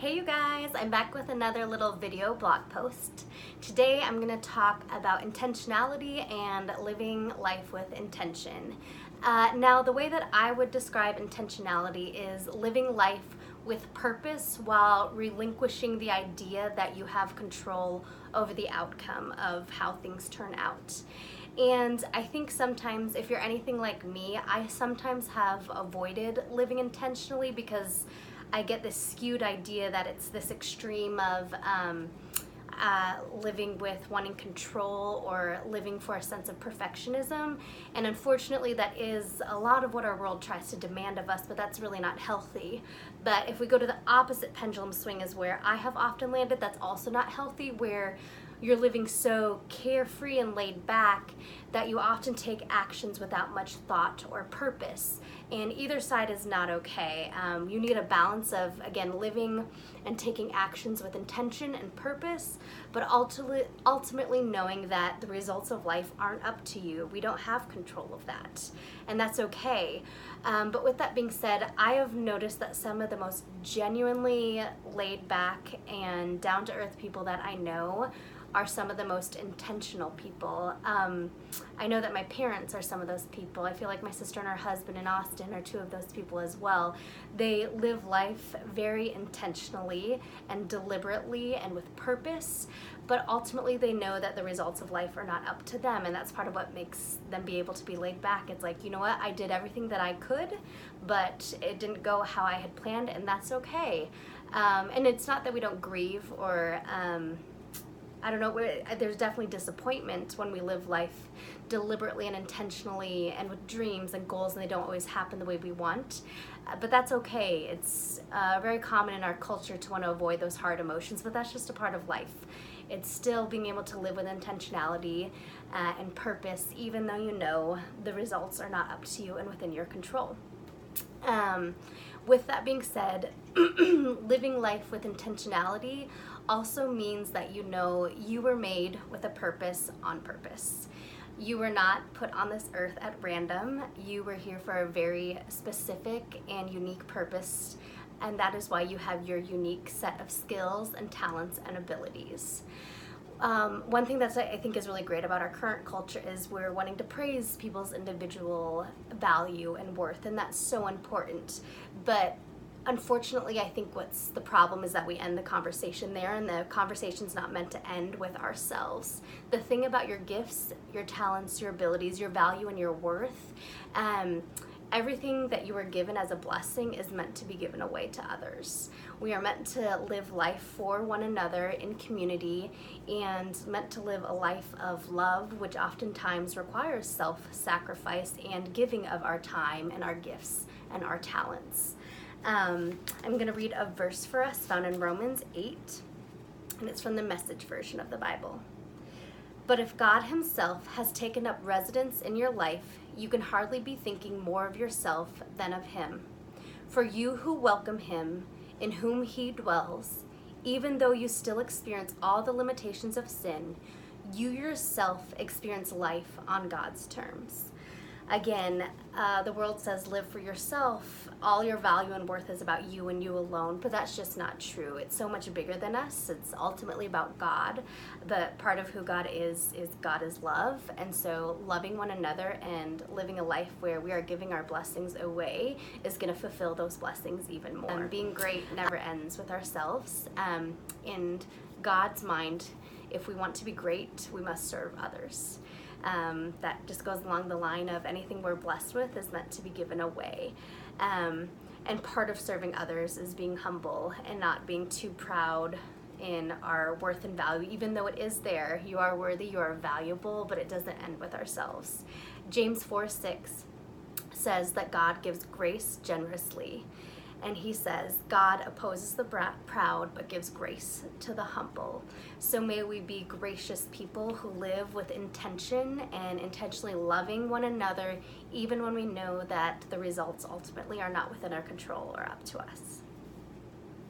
Hey you guys, I'm back with another little video blog post. Today I'm going to talk about intentionality and living life with intention. Now the way that I would describe intentionality is living life with purpose while relinquishing the idea that you have control over the outcome of how things turn out. And I think sometimes, if you're anything like me, I sometimes have avoided living intentionally because I get this skewed idea that it's this extreme of living with wanting control or living for a sense of perfectionism. And unfortunately, that is a lot of what our world tries to demand of us, but that's really not healthy. But if we go to the opposite pendulum swing is where I have often landed, that's also not healthy, where you're living so carefree and laid back that you often take actions without much thought or purpose. And either side is not okay. You need a balance of, again, living and taking actions with intention and purpose, but ultimately knowing that the results of life aren't up to you. We don't have control of that, and that's okay. But with that being said, I have noticed that some of the most genuinely laid back and down-to-earth people that I know are some of the most intentional people. I know that my parents are some of those people. I feel like my sister and her husband in Austin are two of those people as well. They live life very intentionally and deliberately and with purpose, but ultimately they know that the results of life are not up to them, and that's part of what makes them be able to be laid back. It's like, you know what, I did everything that I could, but it didn't go how I had planned, and that's okay. And it's not that we don't grieve or I don't know, there's definitely disappointment when we live life deliberately and intentionally and with dreams and goals, and they don't always happen the way we want. But that's okay. It's very common in our culture to want to avoid those hard emotions, but that's just a part of life. It's still being able to live with intentionality and purpose, even though you know the results are not up to you and within your control. With that being said, living life with intentionality also means that you know you were made with a purpose on purpose. You were not put on this earth at random. You were here for a very specific and unique purpose, and that is why you have your unique set of skills and talents and abilities. One thing that I think is really great about our current culture is we're wanting to praise people's individual value and worth, and that's so important. But unfortunately, I think what's the problem is that we end the conversation there, and the conversation's not meant to end with ourselves. The thing about your gifts, your talents, your abilities, your value, and your worth, everything that you were given as a blessing is meant to be given away to others. We are meant to live life for one another in community, and meant to live a life of love, which oftentimes requires self-sacrifice and giving of our time and our gifts and our talents. I'm going to read a verse for us found in Romans 8, and it's from the Message version of the Bible. But if God himself has taken up residence in your life, you can hardly be thinking more of yourself than of him. For you who welcome him, in whom he dwells, even though you still experience all the limitations of sin, you yourself experience life on God's terms. Again, the world says live for yourself. All your value and worth is about you and you alone, but that's just not true. It's so much bigger than us. It's ultimately about God. But part of who God is God is love. And so loving one another and living a life where we are giving our blessings away is going to fulfill those blessings even more. Being great never ends with ourselves. In God's mind, if we want to be great, we must serve others. That just goes along the line of anything we're blessed with is meant to be given away. And part of serving others is being humble and not being too proud in our worth and value. Even though it is there, you are worthy, you are valuable, but it doesn't end with ourselves. James 4:6 says that God gives grace generously. And he says, God opposes the proud, but gives grace to the humble. So may we be gracious people who live with intention and intentionally loving one another, even when we know that the results ultimately are not within our control or up to us.